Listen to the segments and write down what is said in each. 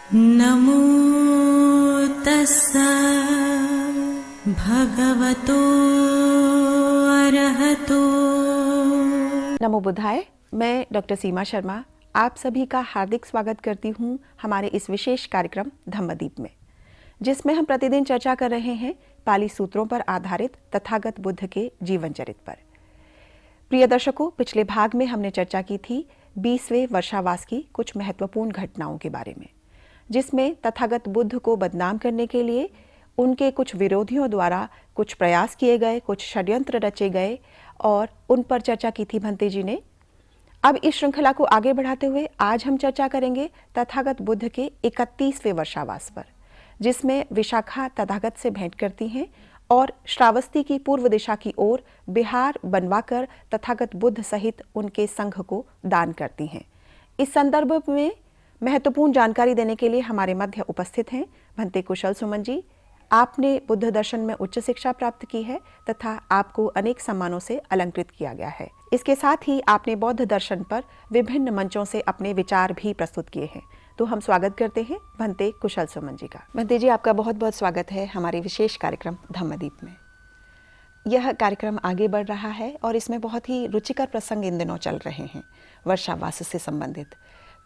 नमो तस्सा भगवतो अरहतो। नमो बुद्धाय। मैं डॉक्टर सीमा शर्मा आप सभी का हार्दिक स्वागत करती हूँ हमारे इस विशेष कार्यक्रम धम्मदीप में, जिसमें हम प्रतिदिन चर्चा कर रहे हैं पाली सूत्रों पर आधारित तथागत बुद्ध के जीवन चरित्र पर। प्रिय दर्शकों, पिछले भाग में हमने चर्चा की थी 20वें वर्षावास की कुछ महत्वपूर्ण घटनाओं के बारे में, जिसमें तथागत बुद्ध को बदनाम करने के लिए उनके कुछ विरोधियों द्वारा कुछ प्रयास किए गए, कुछ षड्यंत्र रचे गए और उन पर चर्चा की थी भंते जी ने। अब इस श्रृंखला को आगे बढ़ाते हुए आज हम चर्चा करेंगे तथागत बुद्ध के 31वें वर्षावास पर, जिसमें विशाखा तथागत से भेंट करती हैं और श्रावस्ती की पूर्व दिशा की ओर बिहार बनवाकर तथागत बुद्ध सहित उनके संघ को दान करती हैं। इस संदर्भ में महत्वपूर्ण जानकारी देने के लिए हमारे मध्य उपस्थित हैं भंते कुशल सुमन जी। आपने बुद्ध दर्शन में उच्च शिक्षा प्राप्त की है तथा आपको अनेक सम्मानों से अलंकृत किया गया है। इसके साथ ही आपने बौद्ध दर्शन पर विभिन्न मंचों से अपने विचार भी प्रस्तुत किए हैं। तो हम स्वागत करते हैं भंते कुशल सुमन जी का। भंते जी, आपका बहुत बहुत स्वागत है हमारे विशेष कार्यक्रम धम्मदीप में। यह कार्यक्रम आगे बढ़ रहा है और इसमें बहुत ही रुचिकर प्रसंग इन दिनों चल रहे हैं वर्षावास से संबंधित।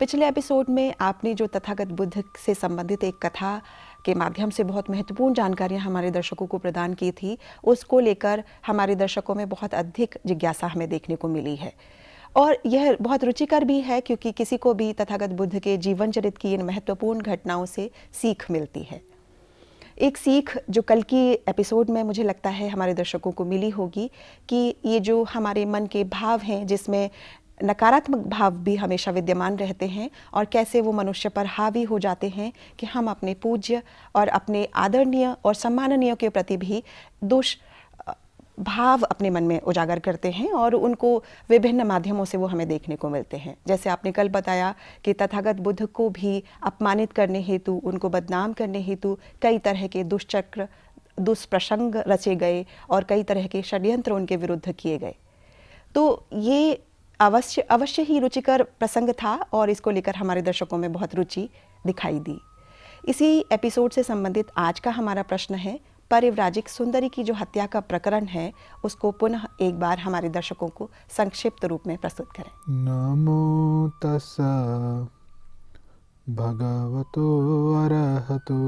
पिछले एपिसोड में आपने जो तथागत बुद्ध से संबंधित एक कथा के माध्यम से बहुत महत्वपूर्ण जानकारियां हमारे दर्शकों को प्रदान की थी, उसको लेकर हमारे दर्शकों में बहुत अधिक जिज्ञासा हमें देखने को मिली है और यह बहुत रुचिकर भी है, क्योंकि किसी को भी तथागत बुद्ध के जीवन चरित्र की इन महत्वपूर्ण घटनाओं से सीख मिलती है। एक सीख जो कल की एपिसोड में मुझे लगता है हमारे दर्शकों को मिली होगी कि ये जो हमारे मन के भाव हैं, जिसमें नकारात्मक भाव भी हमेशा विद्यमान रहते हैं और कैसे वो मनुष्य पर हावी हो जाते हैं कि हम अपने पूज्य और अपने आदरणीय और सम्माननीय के प्रति भी भाव अपने मन में उजागर करते हैं और उनको विभिन्न माध्यमों से वो हमें देखने को मिलते हैं। जैसे आपने कल बताया कि तथागत बुद्ध को भी अपमानित करने हेतु, उनको बदनाम करने हेतु कई तरह के दुष्चक्र, दुष्प्रसंग रचे गए और कई तरह के षड्यंत्र उनके विरुद्ध किए गए। तो ये अवश्य ही रुचिकर प्रसंग था और इसको लेकर हमारे दर्शकों में बहुत रुचि दिखाई दी। इसी एपिसोड से संबंधित आज का हमारा प्रश्न है, परिव्राजिक सुंदरी की जो हत्या का प्रकरण है उसको पुनः एक बार हमारे दर्शकों को संक्षिप्त रूप में प्रस्तुत करें। नमो तस्सा भगवतो अरहतो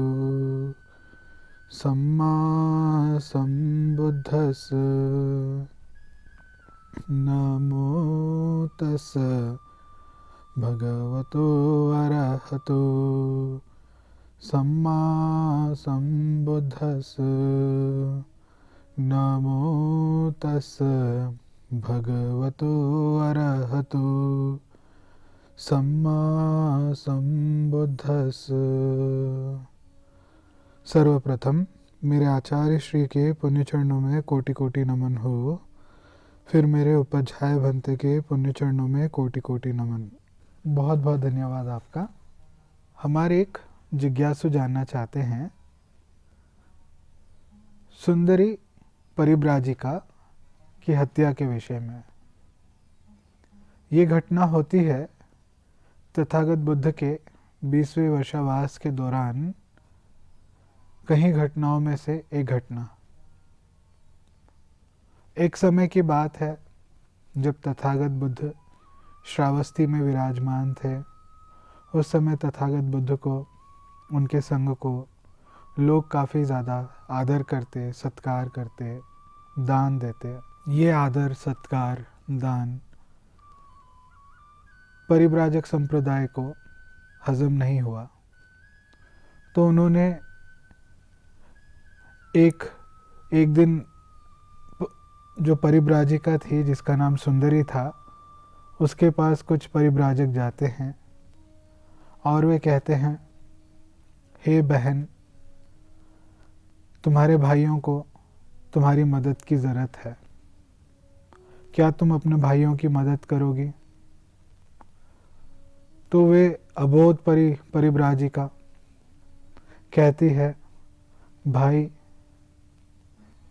सम्मा सम्बुद्धस्स। नमो तस्सा भगवतो अरहतो सम्मा सम्बुद्धस्स। नमो तस्सा भगवतो अरहतो सम्मा सम्बुद्धस्स। सर्वप्रथम मेरे आचार्य श्री के पुण्य चरणों में कोटि कोटि नमन हो, फिर मेरे उपाध्याय भंते के पुण्य चरणों में कोटि कोटि नमन। बहुत बहुत धन्यवाद आपका। हमारे एक जिज्ञासु जानना चाहते हैं, सुंदरी परिव्राजिका की हत्या के विषय में। ये घटना होती है तथागत बुद्ध के 20वें वर्षावास के दौरान कई घटनाओं में से एक घटना। एक समय की बात है जब तथागत बुद्ध श्रावस्ती में विराजमान थे। उस समय तथागत बुद्ध को, उनके संघ को लोग काफ़ी ज़्यादा आदर करते, सत्कार करते, दान देते। ये आदर, सत्कार, दान परिव्राजक संप्रदाय को हजम नहीं हुआ, तो उन्होंने एक दिन जो परिव्राजिका थी जिसका नाम सुंदरी था, उसके पास कुछ परिव्राजक जाते हैं और वे कहते हैं, हे बहन, तुम्हारे भाइयों को तुम्हारी मदद की ज़रूरत है, क्या तुम अपने भाइयों की मदद करोगी? तो वे अबोध परिव्राजिका कहती है, भाई,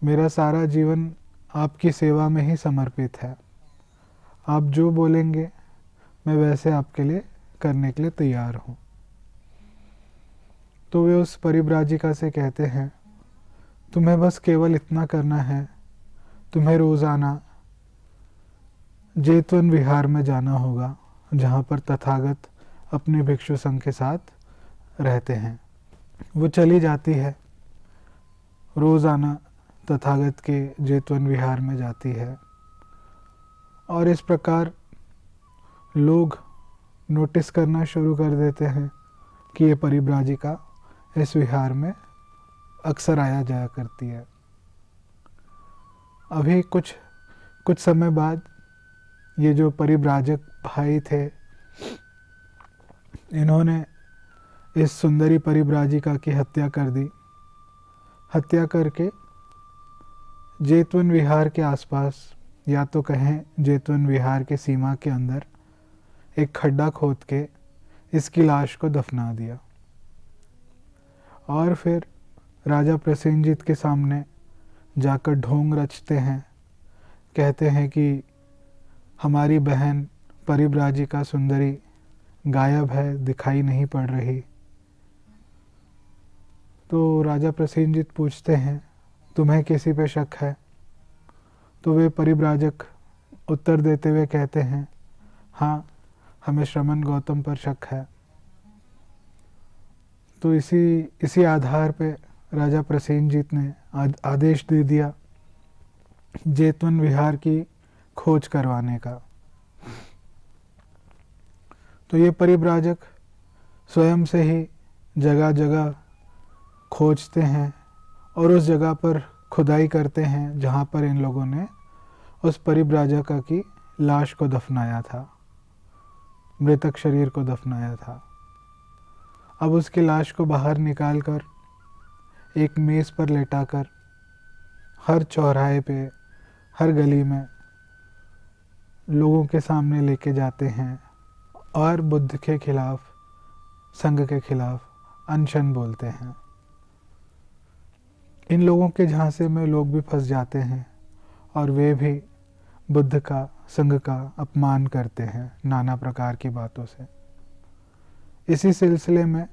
मेरा सारा जीवन आपकी सेवा में ही समर्पित है। आप जो बोलेंगे मैं वैसे आपके लिए करने के लिए तैयार हूँ। तो वे उस परिव्राजिका से कहते हैं, तुम्हें बस केवल इतना करना है, तुम्हें रोज़ाना जेतवन विहार में जाना होगा, जहाँ पर तथागत अपने भिक्षु संघ के साथ रहते हैं। वो चली जाती है, रोज़ाना तथागत के जेतवन विहार में जाती है, और इस प्रकार लोग नोटिस करना शुरू कर देते हैं कि ये परिव्राजिका इस विहार में अक्सर आया जाया करती है। अभी कुछ समय बाद ये जो परिव्राजक भाई थे, इन्होंने इस सुंदरी परिव्राजिका की हत्या कर दी। हत्या करके जेतवन विहार के आसपास, या तो कहें जेतवन विहार के सीमा के अंदर, एक खड्डा खोद के इसकी लाश को दफना दिया। और फिर राजा प्रसेनजीत के सामने जाकर ढोंग रचते हैं, कहते हैं कि हमारी बहन परिव्राजिका सुंदरी गायब है, दिखाई नहीं पड़ रही। तो राजा प्रसेनजीत पूछते हैं, तुम्हें किसी पे शक है? तो वे परिव्राजक उत्तर देते हुए कहते हैं, हाँ, हमें श्रमण गौतम पर शक है। तो इसी आधार पे राजा प्रसेनजीत ने आदेश दे दिया जेतवन विहार की खोज करवाने का। तो ये परिव्राजक स्वयं से ही जगह जगह खोजते हैं और उस जगह पर खुदाई करते हैं जहाँ पर इन लोगों ने उस परिव्राजका की लाश को दफनाया था, मृतक शरीर को दफनाया था। अब उसकी लाश को बाहर निकालकर एक मेज़ पर लेटाकर हर चौराहे पे, हर गली में लोगों के सामने लेके जाते हैं और बुद्ध के खिलाफ, संघ के खिलाफ अनशन बोलते हैं। इन लोगों के झांसे में लोग भी फंस जाते हैं और वे भी बुद्ध का, संघ का अपमान करते हैं नाना प्रकार की बातों से। इसी सिलसिले में,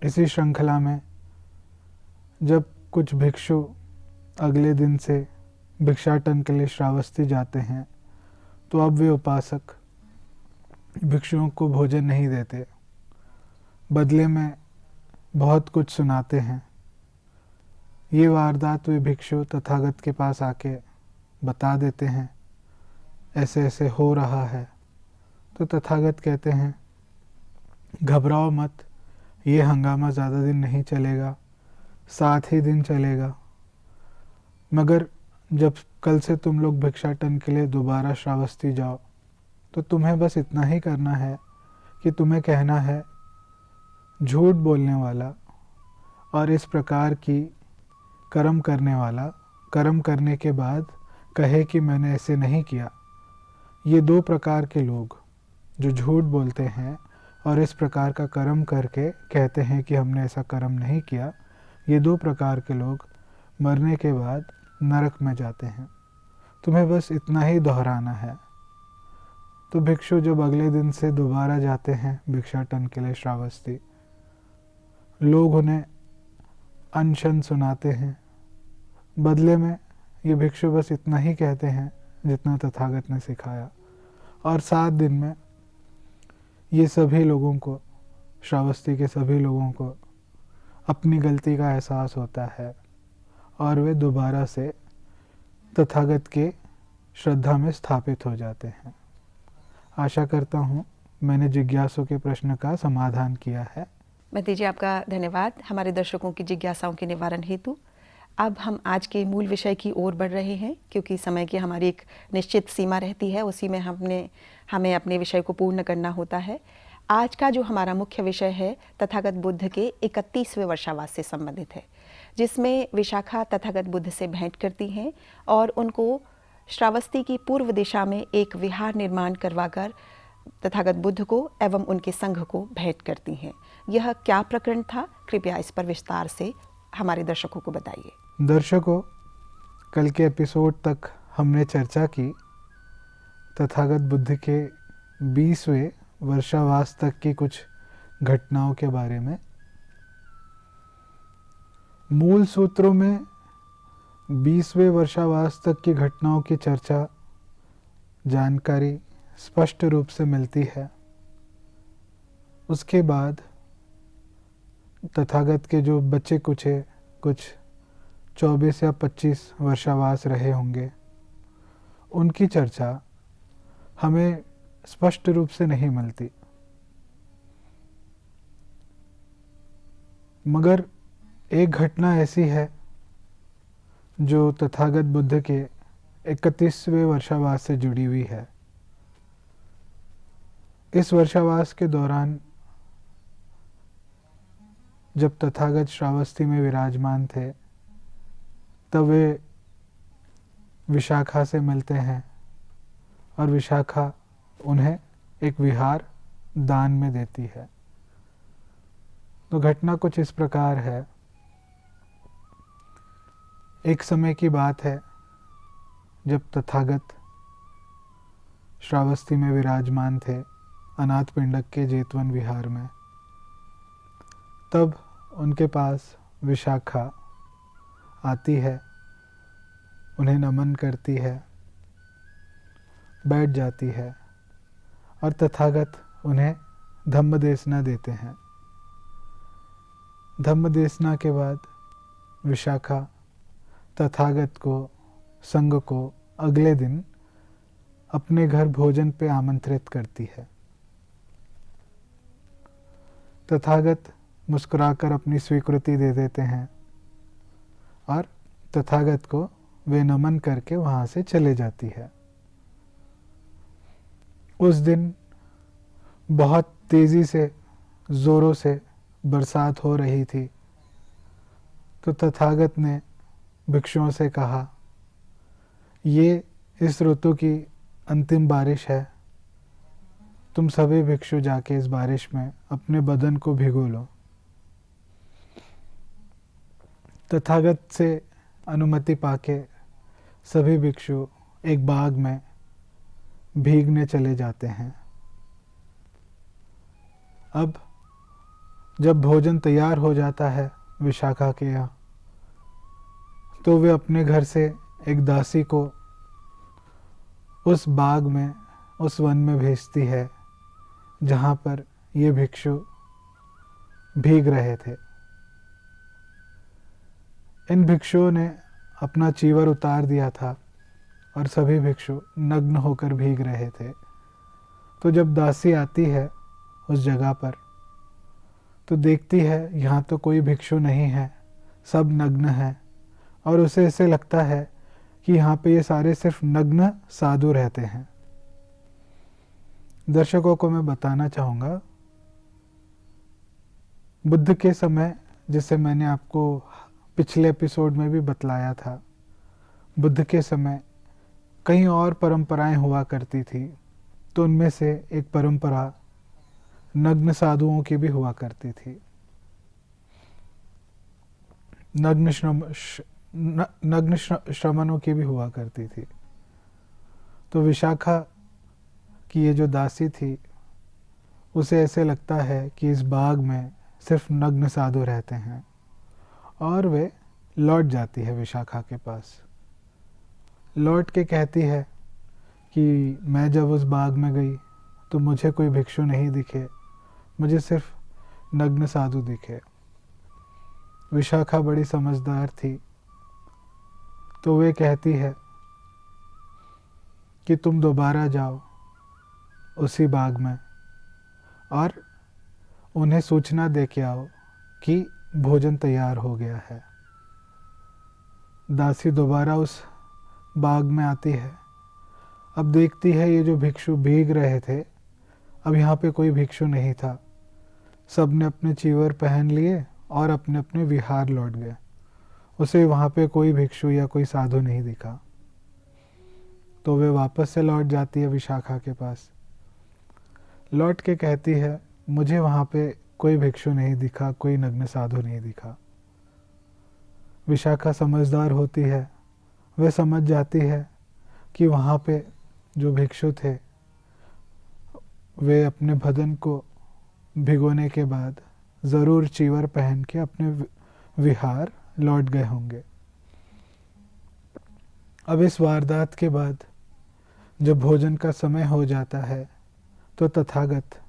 इसी श्रृंखला में, जब कुछ भिक्षु अगले दिन से भिक्षाटन के लिए श्रावस्ती जाते हैं, तो अब वे उपासक भिक्षुओं को भोजन नहीं देते, बदले में बहुत कुछ सुनाते हैं। ये वारदात वे भिक्षु तथागत के पास आके बता देते हैं, ऐसे ऐसे हो रहा है। तो तथागत कहते हैं, घबराओ मत, ये हंगामा ज़्यादा दिन नहीं चलेगा, 7 ही दिन चलेगा। मगर जब कल से तुम लोग भिक्षाटन के लिए दोबारा श्रावस्ती जाओ, तो तुम्हें बस इतना ही करना है कि तुम्हें कहना है, झूठ बोलने वाला और इस प्रकार की कर्म करने वाला कर्म करने के बाद कहे कि मैंने ऐसे नहीं किया। ये 2 प्रकार के लोग जो झूठ बोलते हैं और इस प्रकार का कर्म करके कहते हैं कि हमने ऐसा कर्म नहीं किया, ये 2 प्रकार के लोग मरने के बाद नरक में जाते हैं। तुम्हें बस इतना ही दोहराना है। तो भिक्षु जब अगले दिन से दोबारा जाते हैं भिक्षाटन के लिए श्रावस्ती, लोग उन्हें अनशन सुनाते हैं। बदले में ये भिक्षु बस इतना ही कहते हैं जितना तथागत ने सिखाया, और 7 दिन में ये सभी लोगों को, श्रावस्ती के सभी लोगों को अपनी गलती का एहसास होता है और वे दोबारा से तथागत के श्रद्धा में स्थापित हो जाते हैं। आशा करता हूँ मैंने जिज्ञासु के प्रश्न का समाधान किया है। महती जी, आपका धन्यवाद हमारे दर्शकों की जिज्ञासाओं के निवारण हेतु। अब हम आज के मूल विषय की ओर बढ़ रहे हैं, क्योंकि समय की हमारी एक निश्चित सीमा रहती है, उसी में हमें अपने विषय को पूर्ण करना होता है। आज का जो हमारा मुख्य विषय है तथागत बुद्ध के 31वें वर्षावास से संबंधित है, जिसमें विशाखा तथागत बुद्ध से भेंट करती हैं और उनको श्रावस्ती की पूर्व दिशा में एक विहार निर्माण करवाकर तथागत बुद्ध को एवं उनके संघ को भेंट करती हैं। यह क्या प्रकरण था, कृपया इस पर विस्तार से हमारे दर्शकों को बताइए। दर्शकों, कल के एपिसोड तक हमने चर्चा की तथागत बुद्ध के 20वें वर्षावास तक की कुछ घटनाओं के बारे में। मूल सूत्रों में 20वें वर्षावास तक की घटनाओं की चर्चा, जानकारी स्पष्ट रूप से मिलती है। उसके बाद तथागत के जो बच्चे कुछ 24 या 25 वर्षावास रहे होंगे, उनकी चर्चा हमें स्पष्ट रूप से नहीं मिलती। मगर एक घटना ऐसी है जो तथागत बुद्ध के 31वें वर्षावास से जुड़ी हुई है। इस वर्षावास के दौरान जब तथागत श्रावस्ती में विराजमान थे, तब वे विशाखा से मिलते हैं और विशाखा उन्हें एक विहार दान में देती है। तो घटना कुछ इस प्रकार है। एक समय की बात है जब तथागत श्रावस्ती में विराजमान थे, अनाथ पिंडक के जेतवन विहार में। तब उनके पास विशाखा आती है, उन्हें नमन करती है, बैठ जाती है और तथागत उन्हें धम्मदेशना देते हैं। धम्मदेशना के बाद विशाखा तथागत को, संघ को अगले दिन अपने घर भोजन पे आमंत्रित करती है। तथागत मुस्कुराकर अपनी स्वीकृति दे देते हैं और तथागत को वे नमन करके वहाँ से चले जाती है। उस दिन बहुत तेज़ी से, ज़ोरों से बरसात हो रही थी। तो तथागत ने भिक्षुओं से कहा, ये इस ऋतु की अंतिम बारिश है, तुम सभी भिक्षु जाके इस बारिश में अपने बदन को भिगो लो। तथागत से अनुमति पाके सभी भिक्षु एक बाग में भीगने चले जाते हैं। अब जब भोजन तैयार हो जाता है विशाखा के यहाँ, तो वे अपने घर से एक दासी को उस बाग में, उस वन में भेजती है जहाँ पर ये भिक्षु भीग रहे थे। इन भिक्षुओं ने अपना चीवर उतार दिया था और सभी भिक्षु नग्न होकर भीग रहे थे। तो जब दासी आती है उस जगह पर, तो देखती है यहाँ तो कोई भिक्षु नहीं है, सब नग्न हैं, और उसे ऐसे लगता है कि यहाँ पे ये सारे सिर्फ नग्न साधु रहते हैं। दर्शकों को मैं बताना चाहूँगा, बुद्ध के समय, जिसे मैंने आपको पिछले एपिसोड में भी बतलाया था, बुद्ध के समय कई और परंपराएं हुआ करती थी। तो उनमें से एक परंपरा नग्न साधुओं की भी हुआ करती थी। नग्न श्रमणों की भी हुआ करती थी। तो विशाखा की ये जो दासी थी, उसे ऐसे लगता है कि इस बाग में सिर्फ नग्न साधु रहते हैं, और वे लौट जाती है विशाखा के पास। लौट के कहती है कि मैं जब उस बाग में गई तो मुझे कोई भिक्षु नहीं दिखे, मुझे सिर्फ नग्न साधु दिखे। विशाखा बड़ी समझदार थी, तो वे कहती है कि तुम दोबारा जाओ उसी बाग में और उन्हें सूचना दे के आओ कि भोजन तैयार हो गया है। दासी दोबारा उस बाग में आती है। अब देखती है ये जो भिक्षु भीग रहे थे, अब यहाँ पे कोई भिक्षु नहीं था। सब ने अपने चीवर पहन लिए और अपने अपने विहार लौट गए। उसे वहाँ पे कोई भिक्षु या कोई साधु नहीं दिखा। तो वे वापस से लौट जाती है विशाखा के पास। लौट के कहती है, मुझे वहाँ पे कोई भिक्षु नहीं दिखा, कोई नग्न साधु नहीं दिखा। विशाखा समझदार होती है, वे समझ जाती है कि वहाँ पे जो भिक्षु थे, वे अपने बदन को भिगोने के बाद ज़रूर चीवर पहन के अपने विहार लौट गए होंगे। अब इस वारदात के बाद जब भोजन का समय हो जाता है तो तथागत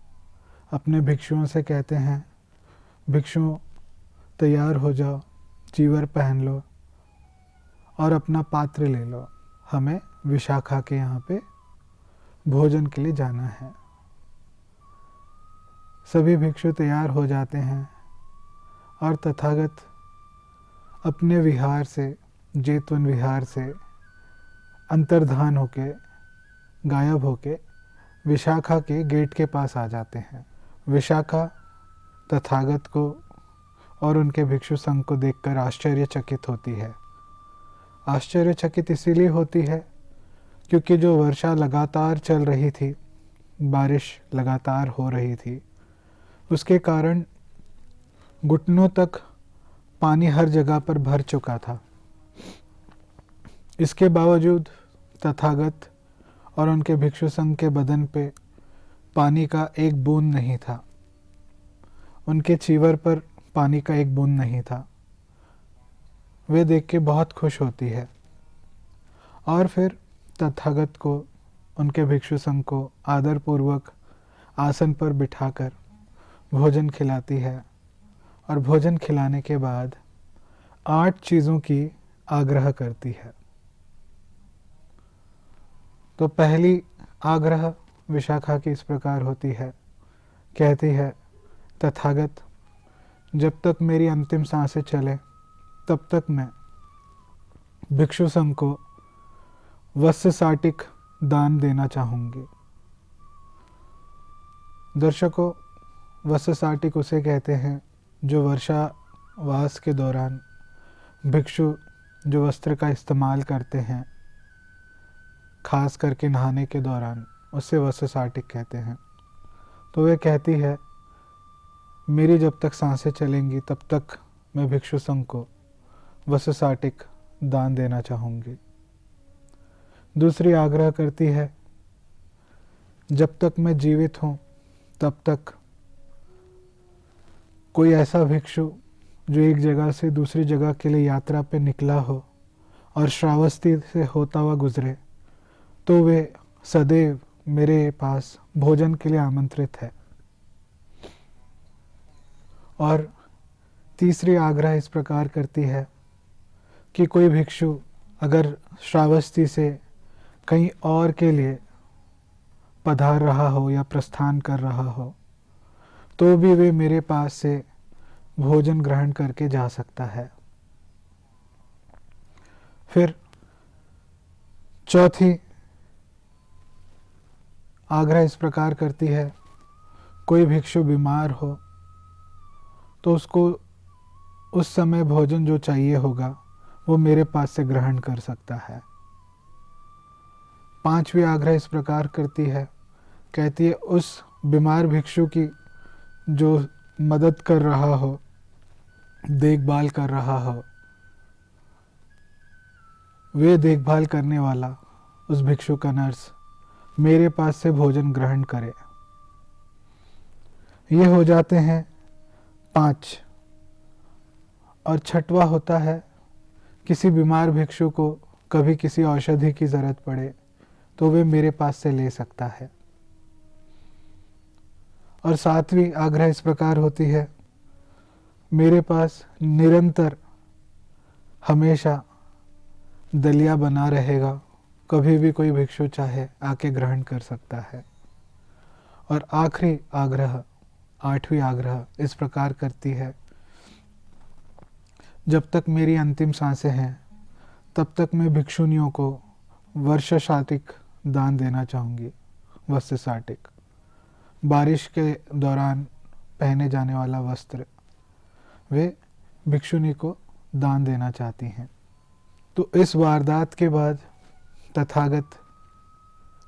अपने भिक्षुओं से कहते हैं, भिक्षुओं तैयार हो जाओ, चीवर पहन लो और अपना पात्र ले लो, हमें विशाखा के यहाँ पे भोजन के लिए जाना है। सभी भिक्षु तैयार हो जाते हैं और तथागत अपने विहार से, जेतवन विहार से अंतर्धान होके, गायब होके विशाखा के गेट के पास आ जाते हैं। विशाखा तथागत को और उनके भिक्षु संघ को देखकर आश्चर्यचकित होती है। आश्चर्यचकित इसीलिए होती है क्योंकि जो वर्षा लगातार चल रही थी, बारिश लगातार हो रही थी, उसके कारण घुटनों तक पानी हर जगह पर भर चुका था। इसके बावजूद तथागत और उनके भिक्षु संघ के बदन पे पानी का एक बूंद नहीं था, उनके चीवर पर पानी का एक बूंद नहीं था। वे देख के बहुत खुश होती है और फिर तथागत को, उनके भिक्षु संघ को आदरपूर्वक आसन पर बिठाकर भोजन खिलाती है और भोजन खिलाने के बाद 8 चीज़ों की आग्रह करती है। तो पहली आग्रह विशाखा की इस प्रकार होती है, कहती है, तथागत जब तक मेरी अंतिम सांसें चले तब तक मैं भिक्षु संघ को वत्स साटिक दान देना चाहूँगी। दर्शकों, वत्स साटिक उसे कहते हैं जो वर्षावास के दौरान भिक्षु जो वस्त्र का इस्तेमाल करते हैं, खास करके नहाने के दौरान, उससे वत्स साटिक कहते हैं। तो वे कहती है, मेरी जब तक सांसें चलेंगी तब तक मैं भिक्षु संघ को वत्स साटिक दान देना चाहूँगी। दूसरी आग्रह करती है, जब तक मैं जीवित हूँ तब तक कोई ऐसा भिक्षु जो एक जगह से दूसरी जगह के लिए यात्रा पे निकला हो और श्रावस्ती से होता हुआ गुजरे, तो वे सदैव मेरे पास भोजन के लिए आमंत्रित है। और तीसरी आग्रह इस प्रकार करती है कि कोई भिक्षु अगर श्रावस्ती से कहीं और के लिए पधार रहा हो या प्रस्थान कर रहा हो, तो भी वे मेरे पास से भोजन ग्रहण करके जा सकता है। फिर चौथी आग्रह इस प्रकार करती है, कोई भिक्षु बीमार हो तो उसको उस समय भोजन जो चाहिए होगा वो मेरे पास से ग्रहण कर सकता है। पांचवी आग्रह इस प्रकार करती है, कहती है, उस बीमार भिक्षु की जो मदद कर रहा हो, देखभाल कर रहा हो, वे देखभाल करने वाला उस भिक्षु का नर्स मेरे पास से भोजन ग्रहण करे। ये हो जाते हैं 5। और छठवा होता है, किसी बीमार भिक्षु को कभी किसी औषधि की ज़रूरत पड़े तो वे मेरे पास से ले सकता है। और 7वीं आग्रह इस प्रकार होती है, मेरे पास निरंतर हमेशा दलिया बना रहेगा, कभी भी कोई भिक्षु चाहे आके ग्रहण कर सकता है। और आखिरी आग्रह, 8वीं आग्रह इस प्रकार करती है, जब तक मेरी अंतिम सांसें हैं तब तक मैं भिक्षुनियों को वर्ष साटिक दान देना चाहूँगी। वत्स साटिक, बारिश के दौरान पहने जाने वाला वस्त्र, वे भिक्षुनी को दान देना चाहती हैं। तो इस वारदात के बाद तथागत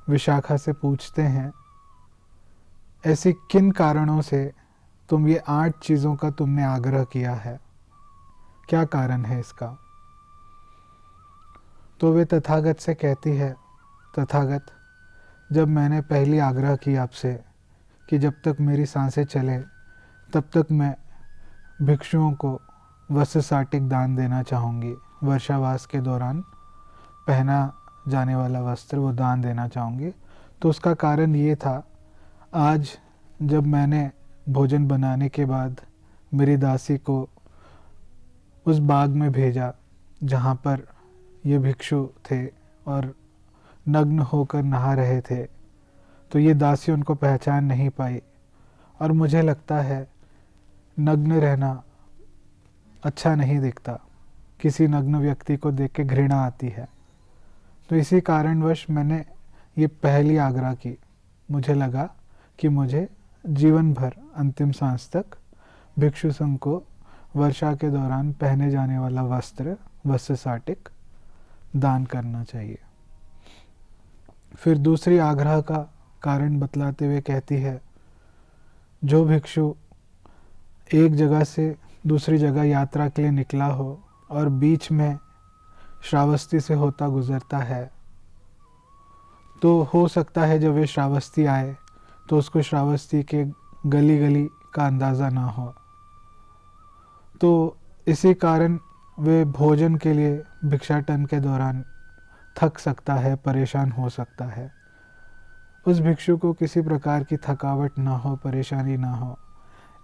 विशाखा से पूछते हैं, ऐसी किन कारणों से तुम ये 8 चीज़ों का तुमने आग्रह किया है, क्या कारण है इसका? तो वे तथागत से कहती है, तथागत जब मैंने पहली आग्रह की आपसे कि जब तक मेरी सांसें चले तब तक मैं भिक्षुओं को वस्त्र साटिक दान देना चाहूँगी। वर्षावास के दौरान पहना जाने वाला वस्त्र वो दान देना चाहूँगी। तो उसका कारण ये था, आज जब मैंने भोजन बनाने के बाद मेरी दासी को उस बाग में भेजा जहाँ पर ये भिक्षु थे और नग्न होकर नहा रहे थे, तो ये दासी उनको पहचान नहीं पाई। और मुझे लगता है नग्न रहना अच्छा नहीं दिखता, किसी नग्न व्यक्ति को देख के घृणा आती है। तो इसी कारणवश मैंने ये पहली आग्रह की। मुझे लगा कि मुझे जीवन भर अंतिम सांस तक भिक्षु संघ को वर्षा के दौरान पहने जाने वाला वस्त्र साटिक दान करना चाहिए। फिर दूसरी आग्रह का कारण बतलाते हुए कहती है, जो भिक्षु एक जगह से दूसरी जगह यात्रा के लिए निकला हो और बीच में श्रावस्ती से होता गुजरता है, तो हो सकता है जब वे श्रावस्ती आए तो उसको श्रावस्ती के गली गली का अंदाज़ा ना हो, तो इसी कारण वे भोजन के लिए भिक्षाटन के दौरान थक सकता है, परेशान हो सकता है। उस भिक्षु को किसी प्रकार की थकावट ना हो, परेशानी ना हो,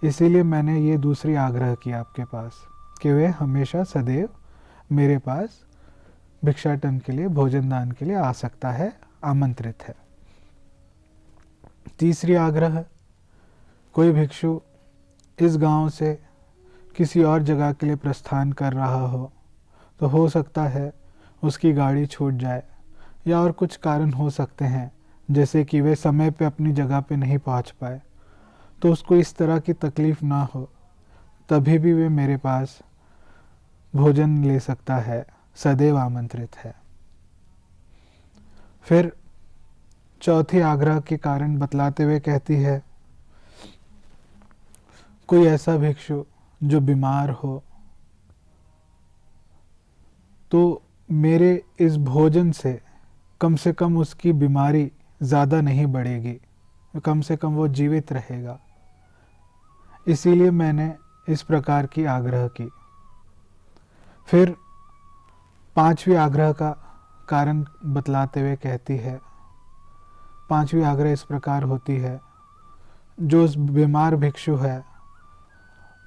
इसीलिए मैंने ये दूसरी आग्रह किया आपके पास कि वे हमेशा सदैव मेरे पास भिक्षाटन के लिए, भोजन दान के लिए आ सकता है, आमंत्रित है। तीसरी आग्रह, कोई भिक्षु इस गांव से किसी और जगह के लिए प्रस्थान कर रहा हो, तो हो सकता है उसकी गाड़ी छूट जाए या और कुछ कारण हो सकते हैं, जैसे कि वे समय पे अपनी जगह पे नहीं पहुंच पाए, तो उसको इस तरह की तकलीफ़ ना हो, तभी भी वे मेरे पास भोजन ले सकता है, सदैव आमंत्रित है। फिर चौथी आग्रह के कारण बतलाते हुए कहती है, कोई ऐसा भिक्षु जो बीमार हो, तो मेरे इस भोजन से कम उसकी बीमारी ज़्यादा नहीं बढ़ेगी, कम से कम वो जीवित रहेगा। इसीलिए मैंने इस प्रकार की आग्रह की। फिर पांचवी आग्रह का कारण बतलाते हुए कहती है, पांचवी आग्रह इस प्रकार होती है, जो उस बीमार भिक्षु है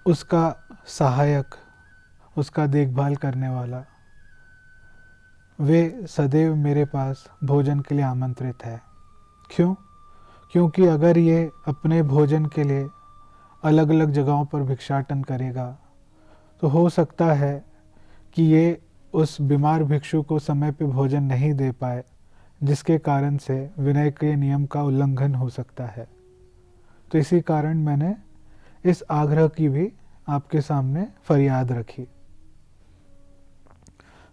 उसका सहायक, उसका देखभाल करने वाला, वे सदैव मेरे पास भोजन के लिए आमंत्रित है। क्यों? क्योंकि अगर ये अपने भोजन के लिए अलग अलग जगहों पर भिक्षाटन करेगा, तो हो सकता है कि ये उस बीमार भिक्षु को समय पे भोजन नहीं दे पाए, जिसके कारण से विनय के नियम का उल्लंघन हो सकता है। तो इसी कारण मैंने इस आग्रह की भी आपके सामने फरियाद रखी।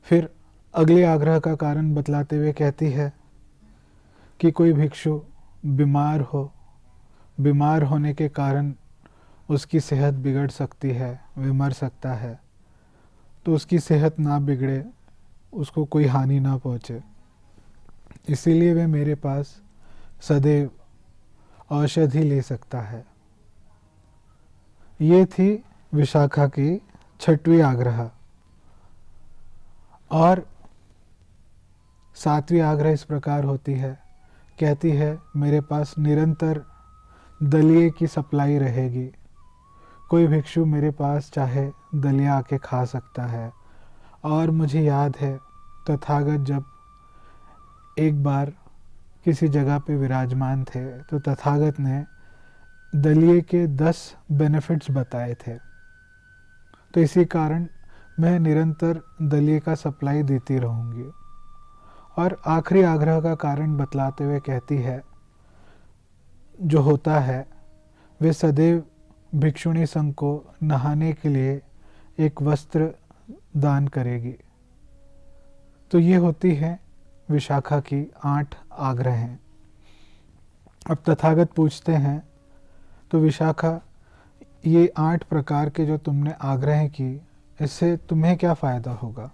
फिर अगले आग्रह का कारण बतलाते हुए कहती है कि कोई भिक्षु बीमार हो, बीमार होने के कारण उसकी सेहत बिगड़ सकती है, वे मर सकता है, तो उसकी सेहत ना बिगड़े, उसको कोई हानि ना पहुँचे, इसीलिए वे मेरे पास सदैव औषधि ले सकता है। ये थी विशाखा की छठवीं आग्रह। और सातवीं आग्रह इस प्रकार होती है, कहती है मेरे पास निरंतर दलिए की सप्लाई रहेगी। कोई भिक्षु मेरे पास चाहे दलिया आके खा सकता है। और मुझे याद है तथागत जब एक बार किसी जगह पे विराजमान थे, तो तथागत ने दलिए के 10 बेनिफिट्स बताए थे। तो इसी कारण मैं निरंतर दलिए का सप्लाई देती रहूँगी। और आखिरी आग्रह का कारण बतलाते हुए कहती है, जो होता है वे सदैव भिक्षुणी संघ को नहाने के लिए एक वस्त्र दान करेगी। तो ये होती है विशाखा की 8 आग्रहें। अब तथागत पूछते हैं, तो विशाखा ये 8 प्रकार के जो तुमने आग्रह की, इससे तुम्हें क्या फ़ायदा होगा?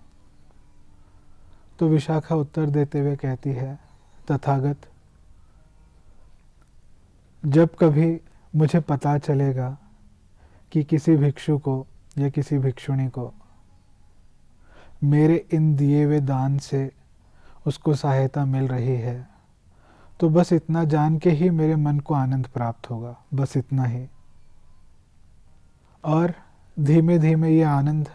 तो विशाखा उत्तर देते हुए कहती है, तथागत जब कभी मुझे पता चलेगा कि किसी भिक्षु को या किसी भिक्षुणी को मेरे इन दिए हुए दान से उसको सहायता मिल रही है, तो बस इतना जान के ही मेरे मन को आनंद प्राप्त होगा, बस इतना ही। और धीमे धीमे ये आनंद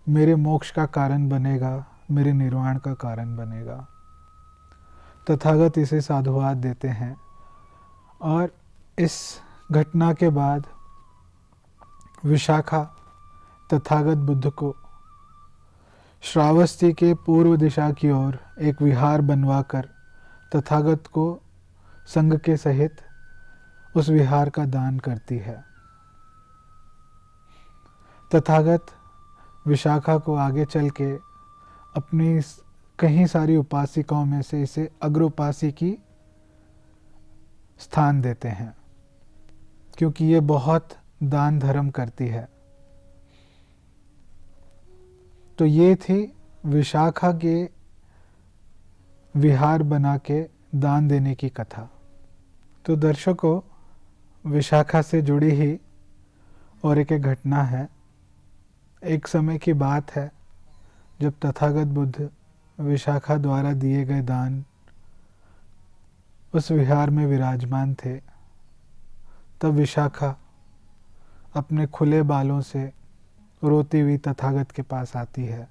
मेरे मोक्ष का कारण बनेगा, मेरे निर्वाण का कारण बनेगा। तथागत इसे साधुवाद देते हैं। और इस घटना के बाद विशाखा तथागत बुद्ध को श्रावस्ती के पूर्व दिशा की ओर एक विहार बनवाकर तथागत को संघ के सहित उस विहार का दान करती है। तथागत विशाखा को आगे चल के अपनी कहीं सारी उपासिकाओं में से इसे अग्रोपासी की स्थान देते हैं, क्योंकि ये बहुत दान धर्म करती है। तो ये थी विशाखा के विहार बना के दान देने की कथा। तो दर्शकों, विशाखा से जुड़ी ही और एक घटना है। एक समय की बात है जब तथागत बुद्ध विशाखा द्वारा दिए गए दान उस विहार में विराजमान थे। तब विशाखा अपने खुले बालों से रोती हुई तथागत के पास आती है।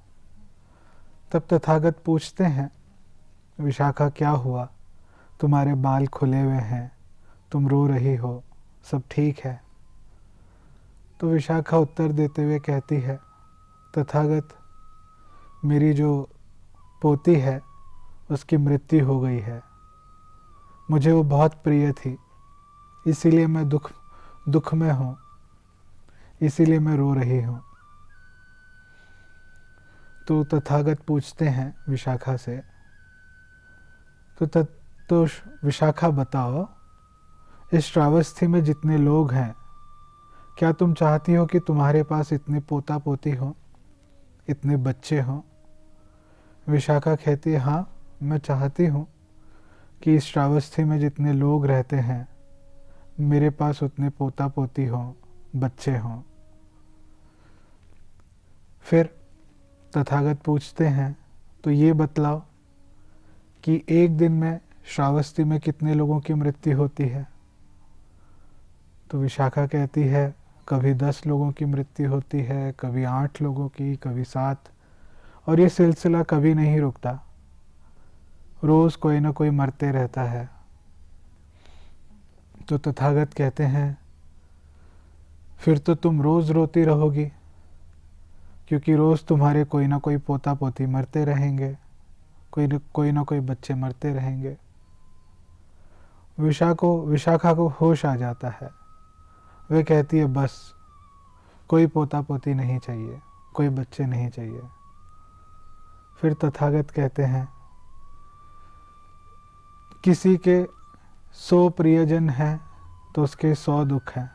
तब तथागत पूछते हैं, विशाखा क्या हुआ, तुम्हारे बाल खुले हुए हैं, तुम रो रही हो, सब ठीक है? तो विशाखा उत्तर देते हुए कहती है, तथागत, मेरी जो पोती है उसकी मृत्यु हो गई है, मुझे वो बहुत प्रिय थी, इसीलिए मैं दुख में हूँ, इसीलिए मैं रो रही हूँ। तो तथागत पूछते हैं विशाखा से, तो विशाखा बताओ, इस श्रावस्ती में जितने लोग हैं, क्या तुम चाहती हो कि तुम्हारे पास इतने पोता पोती हो, इतने बच्चे हों? विशाखा कहती है, हाँ, मैं चाहती हूँ कि इस श्रावस्ती में जितने लोग रहते हैं मेरे पास उतने पोता पोती हों, बच्चे हों। फिर तथागत पूछते हैं, तो ये बतलाओ कि एक दिन में श्रावस्ती में कितने लोगों की मृत्यु होती है? तो विशाखा कहती है, कभी 10 लोगों की मृत्यु होती है, कभी 8 लोगों की, कभी 7, और ये सिलसिला कभी नहीं रुकता, रोज कोई ना कोई मरते रहता है। तो तथागत कहते हैं, फिर तो तुम रोज रोती रहोगी, क्योंकि रोज तुम्हारे कोई ना कोई पोता पोती मरते रहेंगे, कोई ना कोई बच्चे मरते रहेंगे। विशाखा को होश आ जाता है। वह कहती है, बस कोई पोता पोती नहीं चाहिए, कोई बच्चे नहीं चाहिए। फिर तथागत कहते हैं, किसी के 100 प्रियजन हैं तो उसके 100 दुख हैं,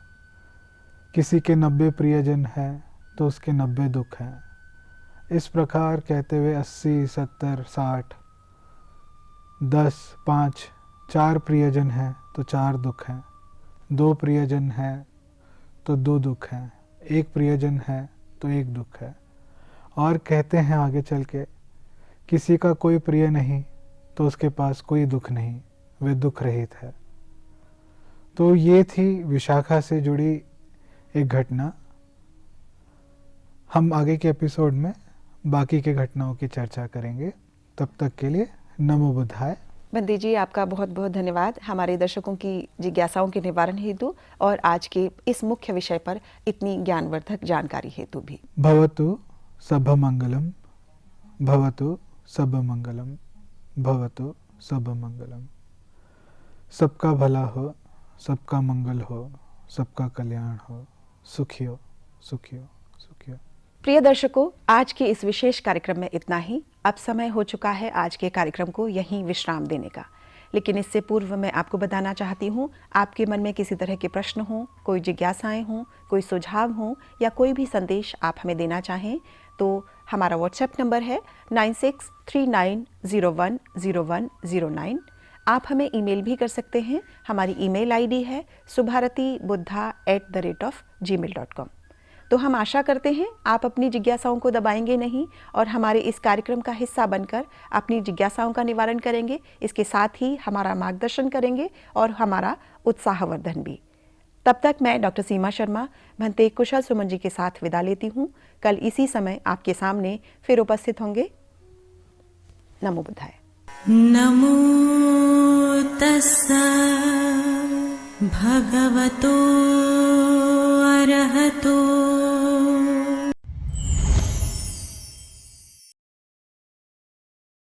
किसी के 90 प्रियजन हैं तो उसके 90 दुख हैं। इस प्रकार कहते हुए 80, 70, 60, 10, 5, 4 प्रियजन हैं तो 4 दुख हैं, 2 प्रियजन हैं तो 2 दुख हैं, 1 प्रियजन है तो 1 दुख है। और कहते हैं आगे चल के, किसी का कोई प्रिय नहीं तो उसके पास कोई दुख नहीं, वे दुख रहित है। तो ये थी विशाखा से जुड़ी एक घटना। हम आगे के एपिसोड में बाकी के घटनाओं की चर्चा करेंगे। तब तक के लिए नमो बुद्धाय। बंदी जी, आपका बहुत बहुत धन्यवाद हमारे दर्शकों की जिज्ञासाओं के निवारण हेतु और आज के इस मुख्य विषय पर इतनी ज्ञानवर्धक जानकारी हेतु भी। भवतु सबमंगलम, भवतु सबमंगलम, भवतु सबमंगलम। सबका भला हो, सबका मंगल हो, सबका कल्याण हो, सुखी हो, सुखी हो, सुखी हो। प्रिय दर्शकों, आज के इस विशेष कार्यक्रम में इतना ही। अब समय हो चुका है आज के कार्यक्रम को यहीं विश्राम देने का, लेकिन इससे पूर्व मैं आपको बताना चाहती हूँ, आपके मन में किसी तरह के प्रश्न हों, कोई जिज्ञासाएं हों, कोई सुझाव हों या कोई भी संदेश आप हमें देना चाहें तो हमारा व्हाट्सएप नंबर है 9639010109। आप हमें ईमेल भी कर सकते हैं। हमारी ईमेल आईडी है subharatibuddha@gmail.com। तो हम आशा करते हैं आप अपनी जिज्ञासाओं को दबाएंगे नहीं और हमारे इस कार्यक्रम का हिस्सा बनकर अपनी जिज्ञासाओं का निवारण करेंगे, इसके साथ ही हमारा मार्गदर्शन करेंगे और हमारा उत्साहवर्धन भी। तब तक मैं डॉक्टर सीमा शर्मा भंते कुशल सुमन जी के साथ विदा लेती हूँ। कल इसी समय आपके सामने फिर उपस्थित होंगे। नमो बुद्धाय। नमो तस्सा भगवतो अरहतो